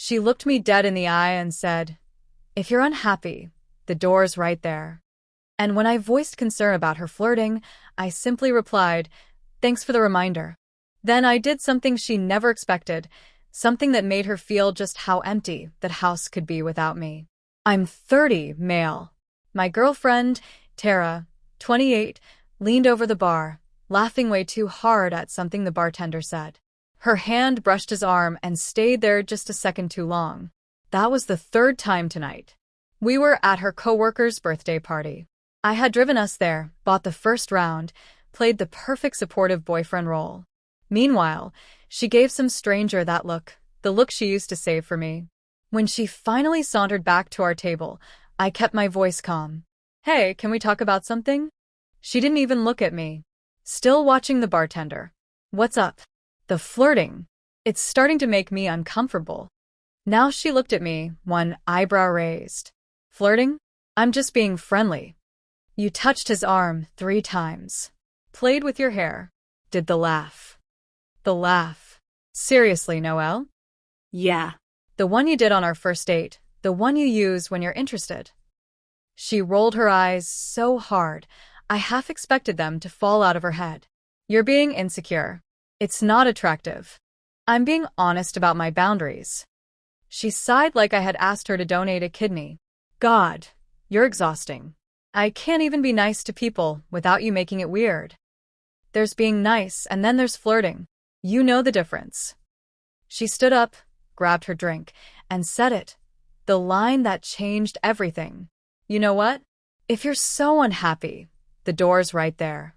She looked me dead in the eye and said, "If you're unhappy, the door's right there." And when I voiced concern about her flirting, I simply replied, "Thanks for the reminder." Then I did something she never expected, something that made her feel just how empty that house could be without me. I'm 30, male. My girlfriend, Tara, 28, leaned over the bar, laughing way too hard at something the bartender said. Her hand brushed his arm and stayed there just a second too long. That was the third time tonight. We were at her coworker's birthday party. I had driven us there, bought the first round, played the perfect supportive boyfriend role. Meanwhile, she gave some stranger that look, the look she used to save for me. When she finally sauntered back to our table, I kept my voice calm. "Hey, can we talk about something?" She didn't even look at me. Still watching the bartender. "What's up?" "The flirting. It's starting to make me uncomfortable." Now she looked at me, one eyebrow raised. "Flirting? I'm just being friendly." "You touched his arm 3 times. Played with your hair. Did the laugh." "The laugh? Seriously, Noelle?" Yeah. "The one you did on our first date, the one you use when you're interested." She rolled her eyes so hard, I half expected them to fall out of her head. "You're being insecure. It's not attractive. I'm being honest about my boundaries." She sighed like I had asked her to donate a kidney. "God, you're exhausting. I can't even be nice to people without you making it weird. There's being nice and then there's flirting. You know the difference." She stood up, grabbed her drink, and said it. The line that changed everything. "You know what? If you're so unhappy, the door's right there."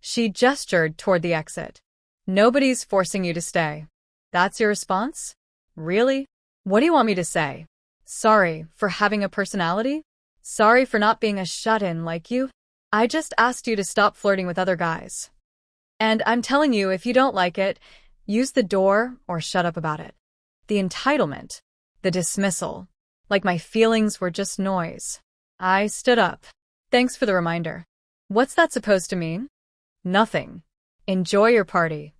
She gestured toward the exit. "Nobody's forcing you to stay." "That's your response? Really? What do you want me to say? Sorry for having a personality? Sorry for not being a shut-in like you? I just asked you to stop flirting with other guys. And I'm telling you, if you don't like it, use the door or shut up about it." The entitlement. The dismissal. Like my feelings were just noise. I stood up. "Thanks for the reminder." "What's that supposed to mean?" "Nothing. Enjoy your party."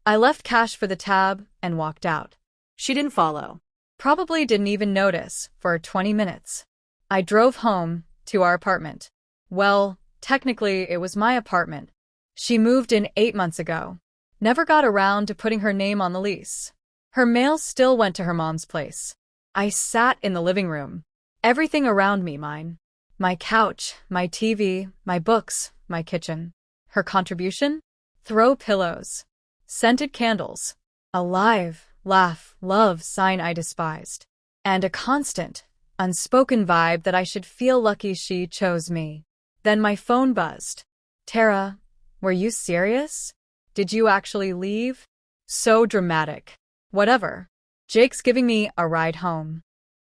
I left cash for the tab and walked out. She didn't follow. Probably didn't even notice for 20 minutes. I drove home to our apartment. Well, technically it was my apartment. She moved in 8 months ago. Never got around to putting her name on the lease. Her mail still went to her mom's place. I sat in the living room. Everything around me mine. My couch, my TV, my books, my kitchen. Her contribution? Throw pillows. Scented candles. A live, laugh, love sign I despised. And a constant, unspoken vibe that I should feel lucky she chose me. Then my phone buzzed. "Tara, were you serious? Did you actually leave?" So dramatic. Whatever. "Jake's giving me a ride home."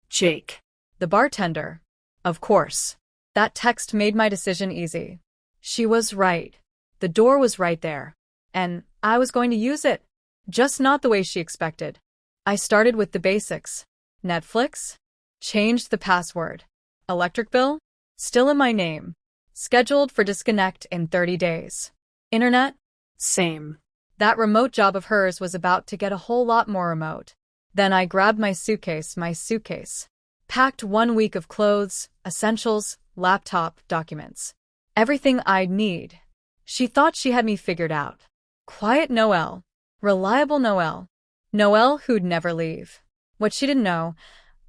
Jake. The bartender. Of course. That text made my decision easy. She was right. The door was right there. And I was going to use it. Just not the way she expected. I started with the basics. Netflix? Changed the password. Electric bill? Still in my name. Scheduled for disconnect in 30 days. Internet? Same. That remote job of hers was about to get a whole lot more remote. Then I grabbed my suitcase. Packed 1 week of clothes, essentials, laptop, documents. Everything I'd need. She thought she had me figured out. Quiet Noelle. Reliable Noelle. Noelle who'd never leave. What she didn't know,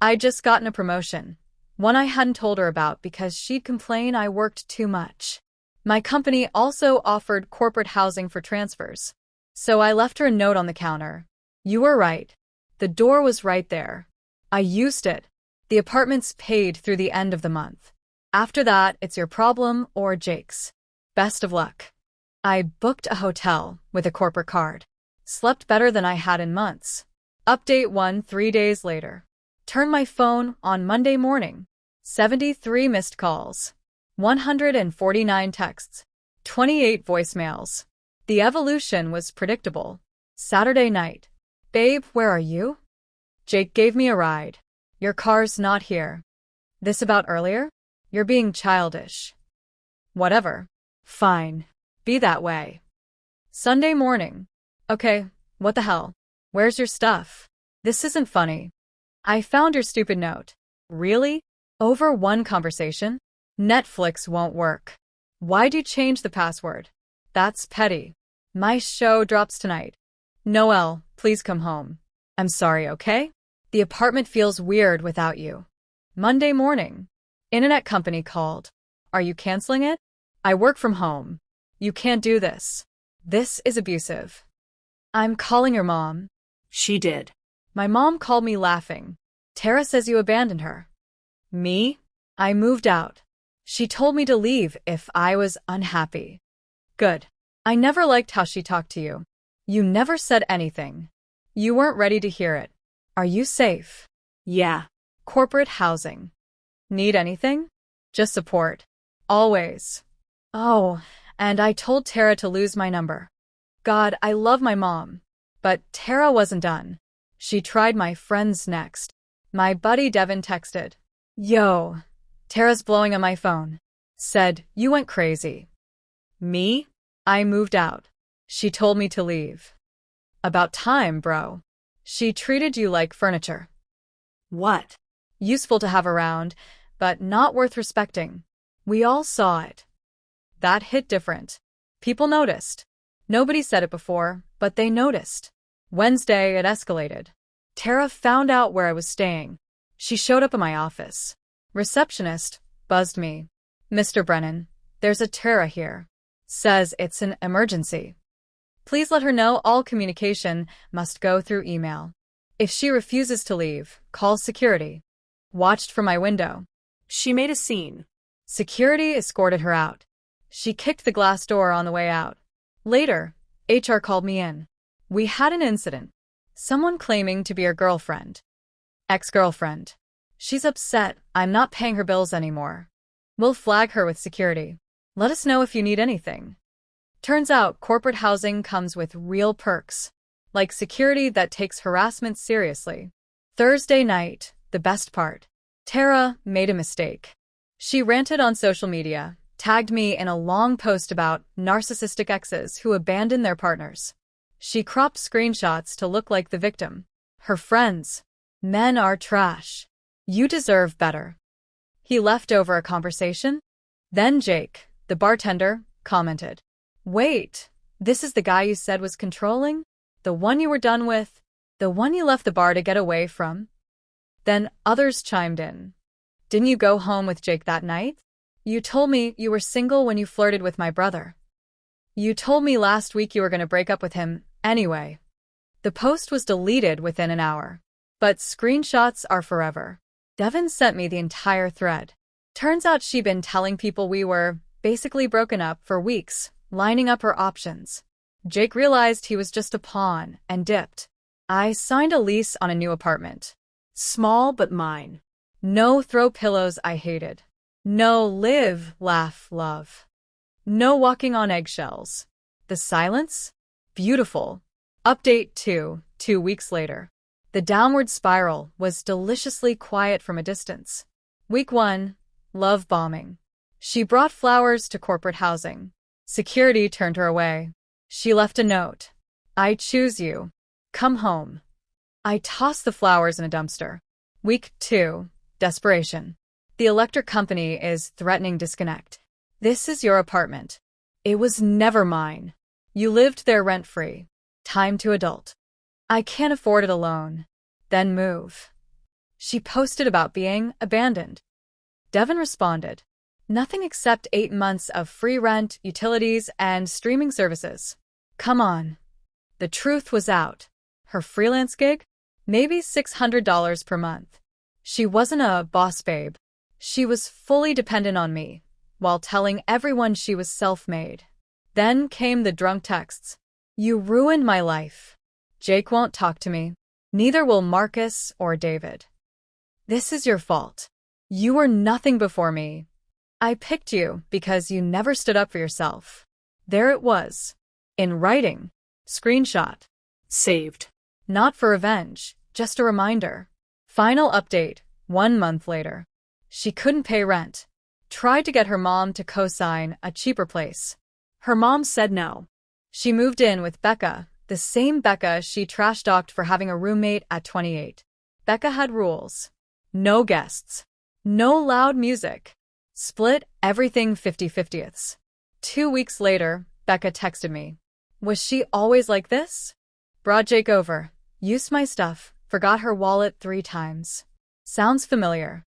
I'd just gotten a promotion. One I hadn't told her about because she'd complain I worked too much. My company also offered corporate housing for transfers. So I left her a note on the counter. "You were right. The door was right there. I used it. The apartment's paid through the end of the month. After that, it's your problem or Jake's. Best of luck." I booked a hotel with a corporate card. Slept better than I had in months. Update 1 3 days later. Turn my phone on Monday morning. 73 missed calls. 149 texts. 28 voicemails. The evolution was predictable. Saturday night. "Babe, where are you?" "Jake gave me a ride." "Your car's not here." "This about earlier?" "You're being childish." "Whatever. Fine. Be that way." Sunday morning. "Okay, what the hell? Where's your stuff? This isn't funny." I found your stupid note. Really? Over one conversation? Netflix won't work. Why'd you change the password? That's petty. My show drops tonight. Noelle, please come home. I'm sorry, okay? The apartment feels weird without you. Monday morning. Internet company called. Are you canceling it? I work from home. You can't do this. This is abusive. I'm calling your mom. She did. My mom called me laughing. Tara says you abandoned her. Me? I moved out. She told me to leave if I was unhappy. Good. I never liked how she talked to you. You never said anything. You weren't ready to hear it. Are you safe? Yeah. Corporate housing. Need anything? Just support. Always. Oh, and I told Tara to lose my number. God, I love my mom. But Tara wasn't done. She tried my friends next. My buddy Devin texted. Yo, Tara's blowing on my phone. Said, you went crazy. Me? I moved out. She told me to leave. About time, bro. She treated you like furniture. What? Useful to have around, but not worth respecting. We all saw it. That hit different. People noticed. Nobody said it before, but they noticed. Wednesday, it escalated. Tara found out where I was staying. She showed up at my office. Receptionist buzzed me. Mr. Brennan, there's a Tara here. Says it's an emergency. Please let her know all communication must go through email. If she refuses to leave, call security. Watched from my window. She made a scene. Security escorted her out. She kicked the glass door on the way out. Later, HR called me in. We had an incident. Someone claiming to be her girlfriend. Ex-girlfriend. She's upset I'm not paying her bills anymore. We'll flag her with security. Let us know if you need anything. Turns out corporate housing comes with real perks, like security that takes harassment seriously. Thursday night, the best part. Tara made a mistake. She ranted on social media, tagged me in a long post about narcissistic exes who abandon their partners. She cropped screenshots to look like the victim. Her friends. Men are trash. You deserve better. He left over a conversation. Then Jake, the bartender, commented. Wait, this is the guy you said was controlling? The one you were done with? The one you left the bar to get away from? Then others chimed in. Didn't you go home with Jake that night? You told me you were single when you flirted with my brother. You told me last week you were going to break up with him anyway. The post was deleted within an hour. But screenshots are forever. Devin sent me the entire thread. Turns out she'd been telling people we were basically broken up for weeks, lining up her options. Jake realized he was just a pawn and dipped. I signed a lease on a new apartment. Small but mine. No throw pillows I hated. No live, laugh, love. No walking on eggshells. The silence? Beautiful. Update 2 weeks later. The downward spiral was deliciously quiet from a distance. Week 1. Love bombing. She brought flowers to corporate housing. Security turned her away. She left a note. I choose you. Come home. I tossed the flowers in a dumpster. Week 2. Desperation. The electric company is threatening disconnect. This is your apartment. It was never mine. You lived there rent-free. Time to adult. I can't afford it alone. Then move. She posted about being abandoned. Devin responded. Nothing except 8 months of free rent, utilities, and streaming services. Come on. The truth was out. Her freelance gig? Maybe $600 per month. She wasn't a boss babe. She was fully dependent on me, while telling everyone she was self-made. Then came the drunk texts. You ruined my life. Jake won't talk to me. Neither will Marcus or David. This is your fault. You were nothing before me. I picked you because you never stood up for yourself. There it was. In writing. Screenshot. Saved. Not for revenge, just a reminder. Final update, 1 month later. She couldn't pay rent. Tried to get her mom to co-sign a cheaper place. Her mom said no. She moved in with Becca, the same Becca she trash-talked for having a roommate at 28. Becca had rules. No guests. No loud music. Split everything 50/50ths. 2 weeks later, Becca texted me. Was she always like this? Brought Jake over. Used my stuff. Forgot her wallet 3 times. Sounds familiar.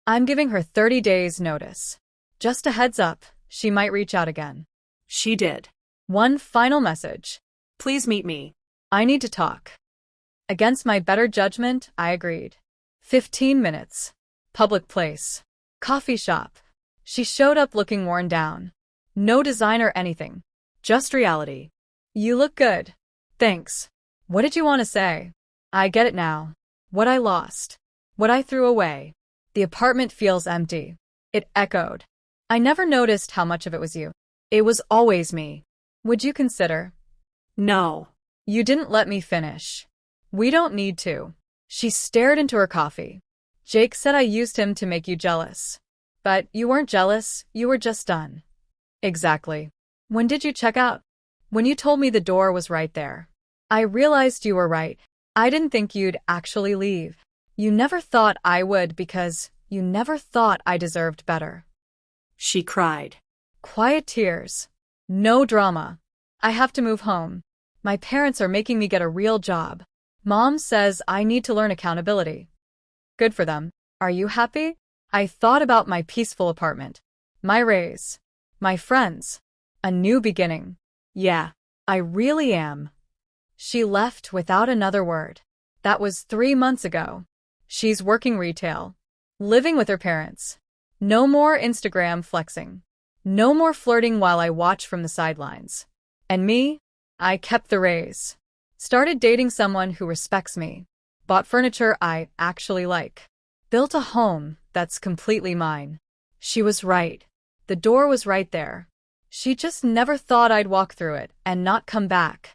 I'm giving her 30 days notice. Just a heads up, she might reach out again. She did. One final message. Please meet me. I need to talk. Against my better judgment, I agreed. 15 minutes. Public place. Coffee shop. She showed up looking worn down. No design or anything. Just reality. You look good. Thanks. What did you want to say? I get it now. What I lost. What I threw away. The apartment feels empty. It echoed. I never noticed how much of it was you. It was always me. Would you consider? No. You didn't let me finish. We don't need to. She stared into her coffee. Jake said I used him to make you jealous. But you weren't jealous, you were just done. Exactly. When did you check out? When you told me the door was right there. I realized you were right. I didn't think you'd actually leave. You never thought I would because you never thought I deserved better. She cried. Quiet tears. No drama. I have to move home. My parents are making me get a real job. Mom says I need to learn accountability. Good for them. Are you happy? I thought about my peaceful apartment. My raise. My friends. A new beginning. Yeah, I really am. She left without another word. That was 3 months ago. She's working retail. Living with her parents. No more Instagram flexing. No more flirting while I watch from the sidelines. And me? I kept the raise. Started dating someone who respects me. Bought furniture I actually like. Built a home that's completely mine. She was right. The door was right there. She just never thought I'd walk through it and not come back.